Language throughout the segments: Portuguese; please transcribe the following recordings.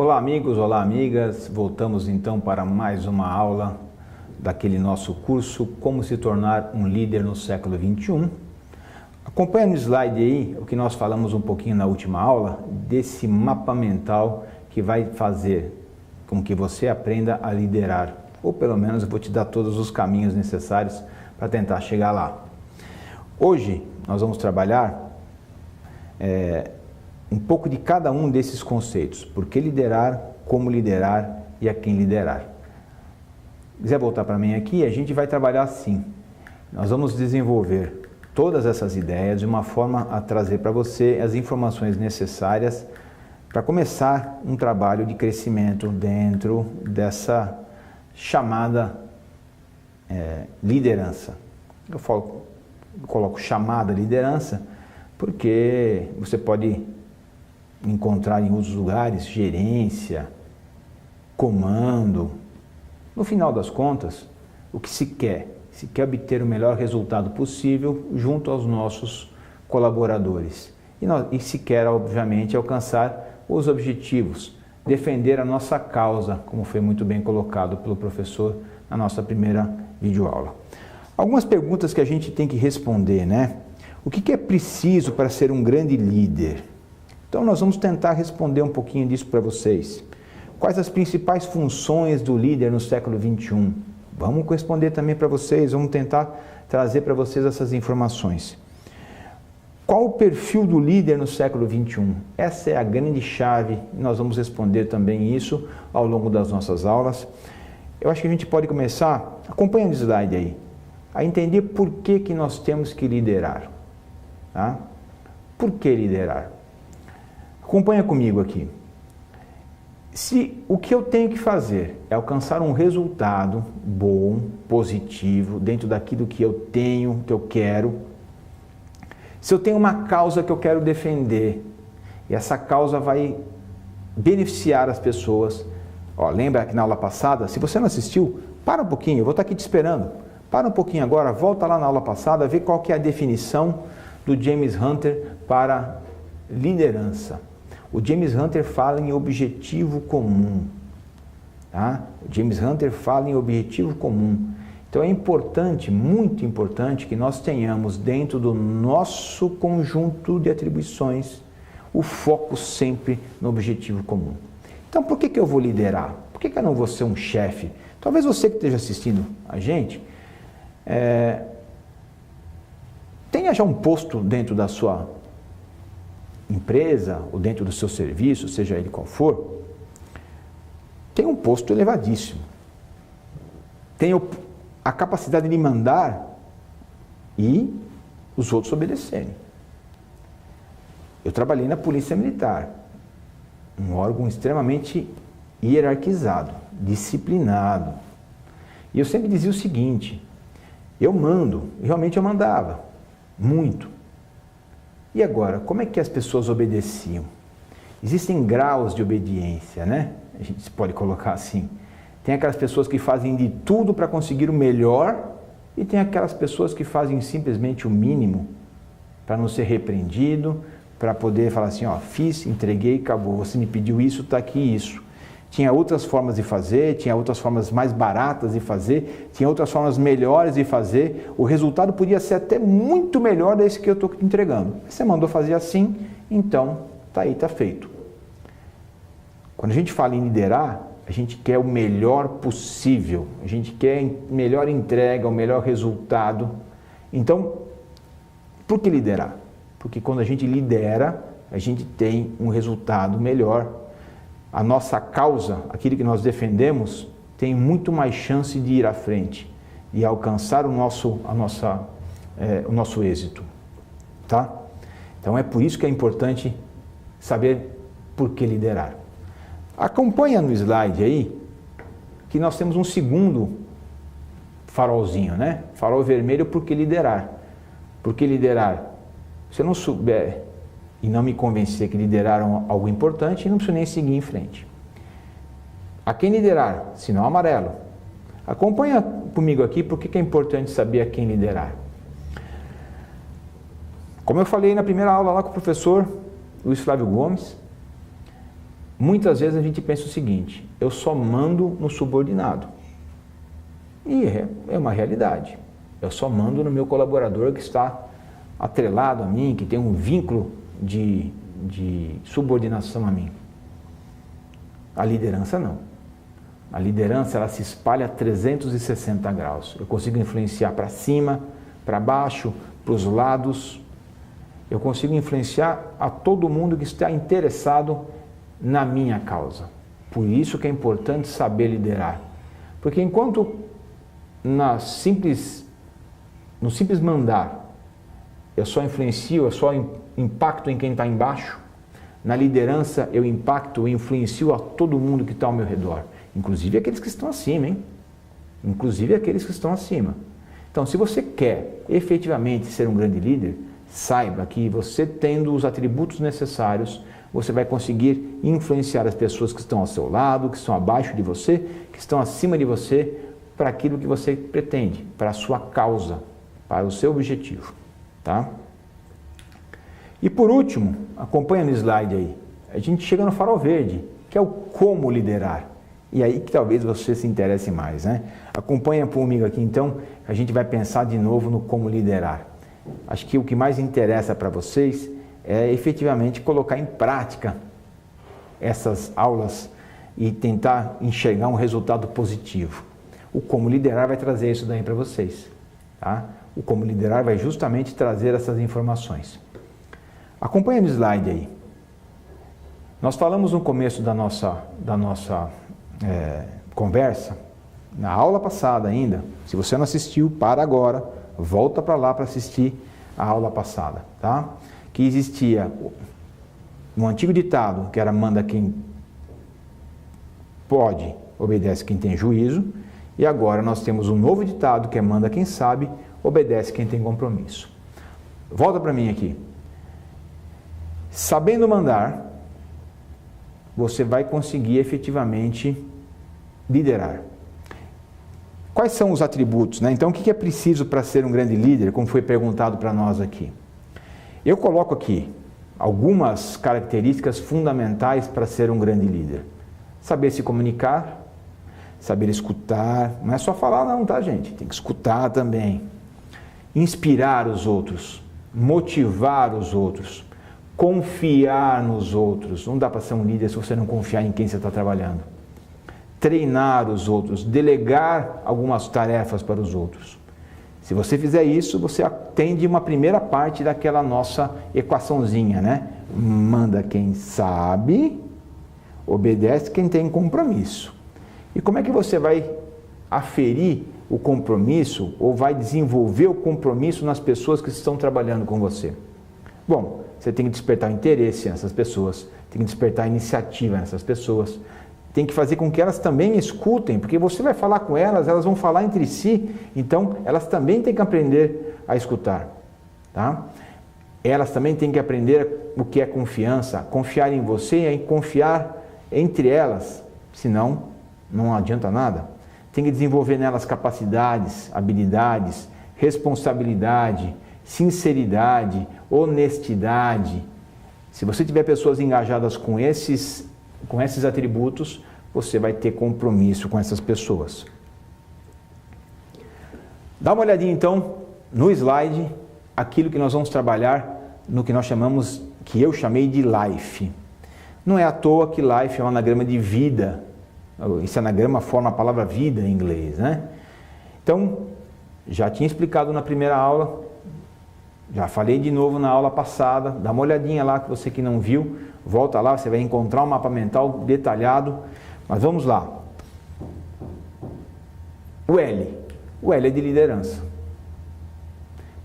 Olá amigos, olá amigas, voltamos então para mais uma aula daquele nosso curso Como se tornar um líder no século XXI. Acompanha no slide aí o que nós falamos um pouquinho na última aula desse mapa mental que vai fazer com que você aprenda a liderar, ou pelo menos eu vou te dar todos os caminhos necessários para tentar chegar lá. Hoje nós vamos trabalhar um pouco de cada um desses conceitos, por que liderar, como liderar e a quem liderar. Se quiser voltar para mim aqui, a gente vai trabalhar assim. Nós vamos desenvolver todas essas ideias de uma forma a trazer para você as informações necessárias para começar um trabalho de crescimento dentro dessa chamada liderança. Eu coloco chamada liderança porque você pode encontrar em outros lugares gerência, comando. No final das contas, o que se quer? Se quer obter o melhor resultado possível junto aos nossos colaboradores. E se quer, obviamente, alcançar os objetivos, defender a nossa causa, como foi muito bem colocado pelo professor na nossa primeira videoaula. Algumas perguntas que a gente tem que responder, né? O que é preciso para ser um grande líder? Então nós vamos tentar responder um pouquinho disso para vocês. Quais as principais funções do líder no século XXI? Vamos responder também para vocês, vamos tentar trazer para vocês essas informações. Qual o perfil do líder no século XXI? Essa é a grande chave e nós vamos responder também isso ao longo das nossas aulas. Eu acho que a gente pode começar, acompanha o slide aí, a entender por que nós temos que liderar. Tá? Por que liderar? Acompanha comigo aqui. Se o que eu tenho que fazer é alcançar um resultado bom, positivo, dentro daquilo que eu tenho, que eu quero, se eu tenho uma causa que eu quero defender, e essa causa vai beneficiar as pessoas, lembra que na aula passada, se você não assistiu, para um pouquinho, eu vou estar aqui te esperando, para um pouquinho agora, volta lá na aula passada, vê qual que é a definição do James Hunter para liderança. O James Hunter fala em objetivo comum, tá? O James Hunter fala em objetivo comum. Então é importante, muito importante, que nós tenhamos dentro do nosso conjunto de atribuições o foco sempre no objetivo comum. Então por que eu vou liderar? Por que eu não vou ser um chefe? Talvez você que esteja assistindo a gente tenha já um posto dentro da sua empresa ou dentro do seu serviço, seja ele qual for, tem um posto elevadíssimo. Tem a capacidade de mandar e os outros obedecerem. Eu trabalhei na Polícia Militar, um órgão extremamente hierarquizado, disciplinado. E eu sempre dizia o seguinte, eu mando, realmente eu mandava, muito. E agora, como é que as pessoas obedeciam? Existem graus de obediência, né? A gente pode colocar assim. Tem aquelas pessoas que fazem de tudo para conseguir o melhor e tem aquelas pessoas que fazem simplesmente o mínimo para não ser repreendido, para poder falar assim, fiz, entreguei, acabou. Você me pediu isso, está aqui isso. Tinha outras formas de fazer, tinha outras formas mais baratas de fazer, tinha outras formas melhores de fazer. O resultado podia ser até muito melhor desse que eu estou te entregando. Você mandou fazer assim, então está aí, está feito. Quando a gente fala em liderar, a gente quer o melhor possível, a gente quer a melhor entrega, o melhor resultado. Então, por que liderar? Porque quando a gente lidera, a gente tem um resultado melhor. A nossa causa, aquilo que nós defendemos, tem muito mais chance de ir à frente e alcançar o nosso êxito, tá? Então é por isso que é importante saber por que liderar. Acompanha no slide aí que nós temos um segundo farolzinho, né? Farol vermelho, por que liderar? Por que liderar? Se eu não souber e não me convencer que lideraram algo importante, não preciso nem seguir em frente. A quem liderar? Sinal amarelo. Acompanha comigo aqui porque é importante saber a quem liderar. Como eu falei na primeira aula lá com o professor Luiz Flávio Gomes, muitas vezes a gente pensa o seguinte: eu só mando no subordinado. E é uma realidade. Eu só mando no meu colaborador que está atrelado a mim, que tem um vínculo de subordinação a mim. A liderança não. A liderança, ela se espalha a 360 graus. Eu consigo influenciar para cima, para baixo, para os lados. Eu consigo influenciar a todo mundo que está interessado na minha causa. Por isso que é importante saber liderar. Porque enquanto no simples mandar, eu só influencio, eu só impacto em quem está embaixo, na liderança eu impacto e influencio a todo mundo que está ao meu redor, inclusive aqueles que estão acima, hein? Inclusive aqueles que estão acima. Então, se você quer efetivamente ser um grande líder, saiba que você tendo os atributos necessários, você vai conseguir influenciar as pessoas que estão ao seu lado, que estão abaixo de você, que estão acima de você, para aquilo que você pretende, para a sua causa, para o seu objetivo, tá? E por último, acompanha no slide aí, a gente chega no farol verde, que é o como liderar. E aí que talvez você se interesse mais, né? Acompanha comigo aqui então, a gente vai pensar de novo no como liderar. Acho que o que mais interessa para vocês é efetivamente colocar em prática essas aulas e tentar enxergar um resultado positivo. O como liderar vai trazer isso daí para vocês, tá? O como liderar vai justamente trazer essas informações. Acompanha no slide aí. Nós falamos no começo da nossa conversa, na aula passada ainda, se você não assistiu, para agora, volta para lá para assistir a aula passada, tá? Que existia um antigo ditado, que era manda quem pode, obedece quem tem juízo, e agora nós temos um novo ditado, que é manda quem sabe, obedece quem tem compromisso. Volta para mim aqui. Sabendo mandar, você vai conseguir efetivamente liderar. Quais são os atributos, né? Então, o que é preciso para ser um grande líder, como foi perguntado para nós aqui? Eu coloco aqui algumas características fundamentais para ser um grande líder. Saber se comunicar, saber escutar, não é só falar não, tá, gente? Tem que escutar também. Inspirar os outros, motivar os outros, confiar nos outros. Não dá para ser um líder se você não confiar em quem você está trabalhando. Treinar os outros, delegar algumas tarefas para os outros. Se você fizer isso, você atende uma primeira parte daquela nossa equaçãozinha, né? Manda quem sabe, obedece quem tem compromisso. E como é que você vai aferir o compromisso ou vai desenvolver o compromisso nas pessoas que estão trabalhando com você? Bom, você tem que despertar interesse nessas pessoas, tem que despertar iniciativa nessas pessoas, tem que fazer com que elas também escutem, porque você vai falar com elas, elas vão falar entre si, então elas também têm que aprender a escutar, tá? Elas também têm que aprender o que é confiança, confiar em você e confiar entre elas, senão não adianta nada. Tem que desenvolver nelas capacidades, habilidades, responsabilidade, sinceridade, honestidade. Se você tiver pessoas engajadas com esses atributos, você vai ter compromisso com essas pessoas. Dá uma olhadinha então no slide, aquilo que nós vamos trabalhar no que nós chamamos, que eu chamei de life. Não é à toa que life é um anagrama de vida. Esse anagrama forma a palavra vida em inglês, né? Então, já tinha explicado na primeira aula, já falei de novo na aula passada, dá uma olhadinha lá, que você que não viu, volta lá, você vai encontrar um mapa mental detalhado, mas vamos lá. O L é de liderança.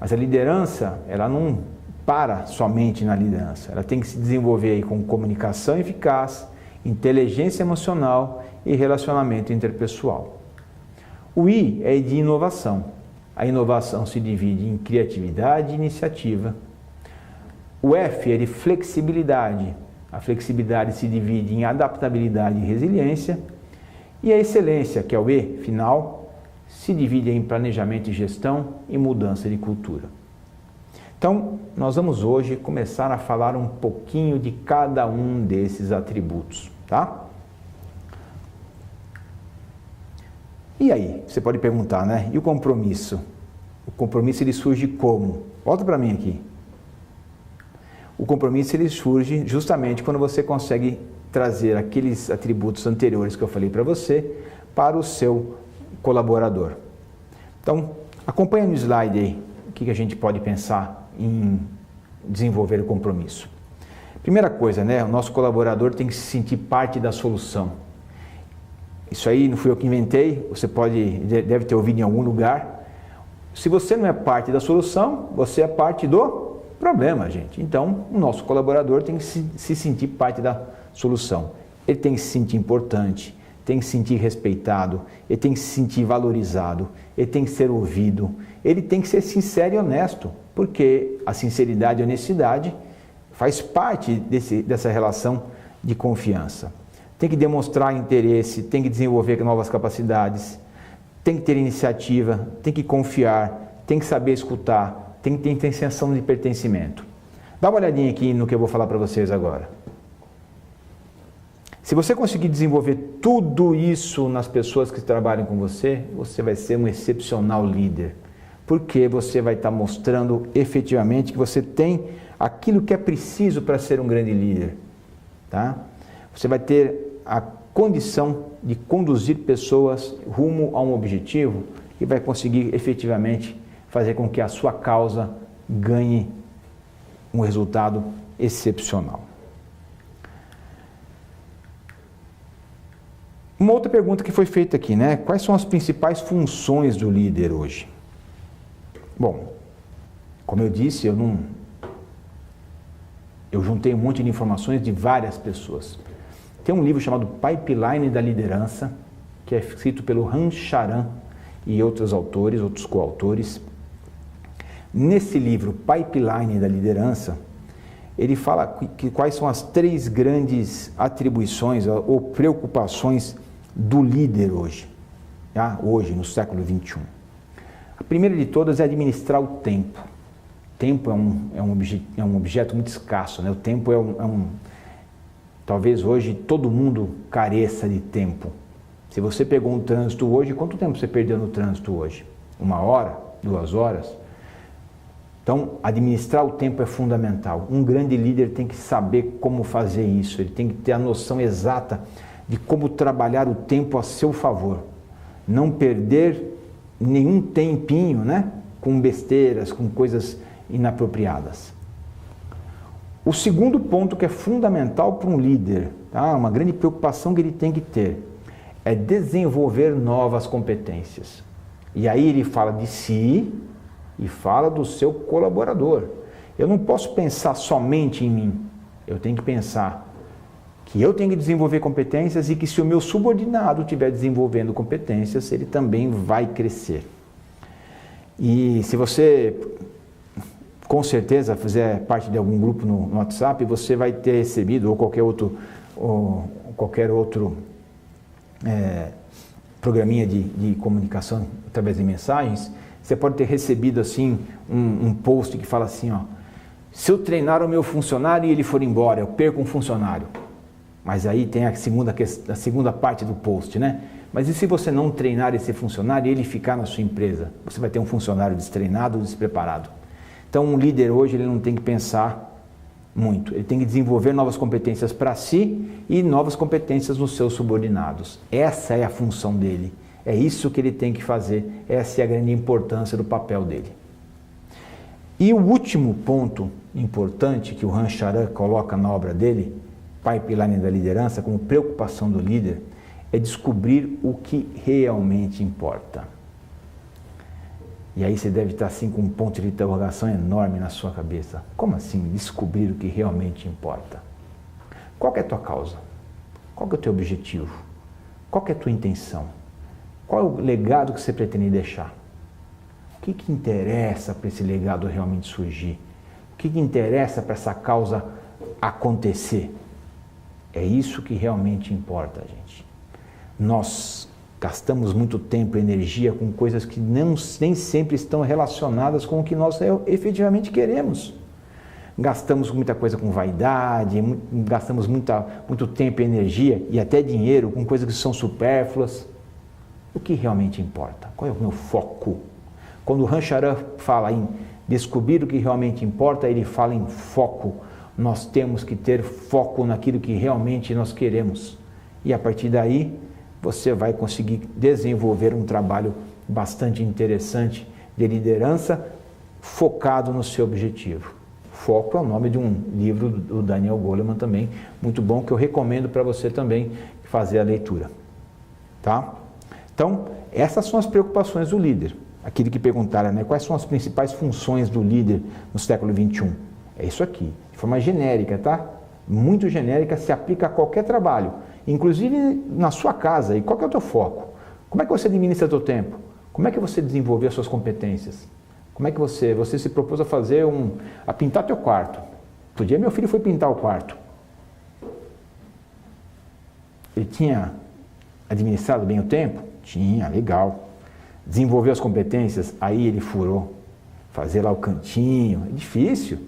Mas a liderança, ela não para somente na liderança, ela tem que se desenvolver aí com comunicação eficaz, inteligência emocional e relacionamento interpessoal. O I é de inovação. A inovação se divide em criatividade e iniciativa. O F é de flexibilidade. A flexibilidade se divide em adaptabilidade e resiliência. E a excelência, que é o E final, se divide em planejamento e gestão e mudança de cultura. Então, nós vamos hoje começar a falar um pouquinho de cada um desses atributos, tá? tá? E aí, você pode perguntar, né? E o compromisso? O compromisso ele surge como? Volta para mim aqui. O compromisso ele surge justamente quando você consegue trazer aqueles atributos anteriores que eu falei para você para o seu colaborador. Então, acompanha no slide aí o que a gente pode pensar em desenvolver o compromisso. Primeira coisa, né? O nosso colaborador tem que se sentir parte da solução. Isso aí não fui eu que inventei, você deve ter ouvido em algum lugar. Se você não é parte da solução, você é parte do problema, gente. Então, o nosso colaborador tem que se sentir parte da solução. Ele tem que se sentir importante, tem que se sentir respeitado, ele tem que se sentir valorizado, ele tem que ser ouvido, ele tem que ser sincero e honesto, porque a sinceridade e a honestidade faz parte dessa relação de confiança. Tem que demonstrar interesse, tem que desenvolver novas capacidades, tem que ter iniciativa, tem que confiar, tem que saber escutar, tem que ter sensação de pertencimento. Dá uma olhadinha aqui no que eu vou falar para vocês agora. Se você conseguir desenvolver tudo isso nas pessoas que trabalham com você, você vai ser um excepcional líder. Porque você vai estar mostrando efetivamente que você tem aquilo que é preciso para ser um grande líder. Tá? Você vai ter a condição de conduzir pessoas rumo a um objetivo e vai conseguir efetivamente fazer com que a sua causa ganhe um resultado excepcional. Uma outra pergunta que foi feita aqui, né? Quais são as principais funções do líder hoje? Bom, como eu disse, eu juntei um monte de informações de várias pessoas. Tem um livro chamado Pipeline da Liderança, que é escrito pelo Han Charan e outros autores, outros coautores. Nesse livro, Pipeline da Liderança, ele fala quais são as 3 grandes atribuições ou preocupações do líder hoje, tá? Hoje, no século XXI. A primeira de todas é administrar o tempo. O tempo é um objeto muito escasso, né? O tempo talvez hoje todo mundo careça de tempo. Se você pegou um trânsito hoje, quanto tempo você perdeu no trânsito hoje? 1 hora? 2 horas? Então, administrar o tempo é fundamental. Um grande líder tem que saber como fazer isso, ele tem que ter a noção exata de como trabalhar o tempo a seu favor. Não perder nenhum tempinho, né? Com besteiras, com coisas inapropriadas. O segundo ponto que é fundamental para um líder, tá? Uma grande preocupação que ele tem que ter, é desenvolver novas competências. E aí ele fala de si e fala do seu colaborador. Eu não posso pensar somente em mim, eu tenho que pensar que eu tenho que desenvolver competências e que se o meu subordinado estiver desenvolvendo competências, ele também vai crescer. E se você, com certeza, fizer parte de algum grupo no WhatsApp, você vai ter recebido, ou qualquer outro programinha de comunicação através de mensagens, você pode ter recebido assim um post que fala assim, ó, se eu treinar o meu funcionário e ele for embora, eu perco um funcionário. Mas aí tem a segunda parte do post, né? Mas e se você não treinar esse funcionário e ele ficar na sua empresa? Você vai ter um funcionário destreinado ou despreparado. Então um líder hoje ele não tem que pensar muito, ele tem que desenvolver novas competências para si e novas competências nos seus subordinados. Essa é a função dele, é isso que ele tem que fazer, essa é a grande importância do papel dele. E o último ponto importante que o Han Charan coloca na obra dele, Pipeline da Liderança, como preocupação do líder, é descobrir o que realmente importa. E aí você deve estar assim com um ponto de interrogação enorme na sua cabeça. Como assim descobrir o que realmente importa? Qual que é a tua causa? Qual que é o teu objetivo? Qual que é a tua intenção? Qual é o legado que você pretende deixar? O que interessa para esse legado realmente surgir? O que interessa para essa causa acontecer? É isso que realmente importa, gente. Nós gastamos muito tempo e energia com coisas que nem sempre estão relacionadas com o que nós efetivamente queremos. gastamos muita coisa com vaidade, gastamos muito tempo e energia e até dinheiro com coisas que são supérfluas. O que realmente importa? Qual é o meu foco? Quando o Rancharan fala em descobrir o que realmente importa, ele fala em foco. Nós temos que ter foco naquilo que realmente nós queremos. E a partir daí, você vai conseguir desenvolver um trabalho bastante interessante de liderança focado no seu objetivo. Foco é o nome de um livro do Daniel Goleman também, muito bom, que eu recomendo para você também fazer a leitura. Tá? Então, essas são as preocupações do líder. Aquele que perguntaram, né, quais são as principais funções do líder no século XXI? É isso aqui, de forma genérica, tá? Muito genérica, se aplica a qualquer trabalho, inclusive na sua casa. E qual que é o teu foco? Como é que você administra o teu tempo? Como é que você desenvolveu as suas competências? Como é que você se propôs a fazer a pintar teu quarto? Outro dia meu filho foi pintar o quarto. Ele tinha administrado bem o tempo? Tinha, legal. Desenvolveu as competências? Aí ele furou. Fazer lá o cantinho, é difícil,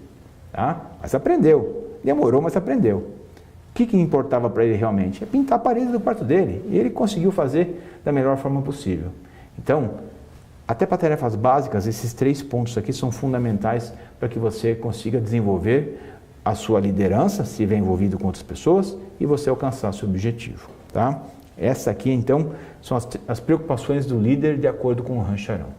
tá? Mas aprendeu. Demorou, mas aprendeu. O que importava para ele realmente? É pintar a parede do quarto dele. E ele conseguiu fazer da melhor forma possível. Então, até para tarefas básicas, esses 3 pontos aqui são fundamentais para que você consiga desenvolver a sua liderança, se estiver envolvido com outras pessoas, e você alcançar seu objetivo. Tá? Essa aqui, então, são as preocupações do líder de acordo com o Rancharan.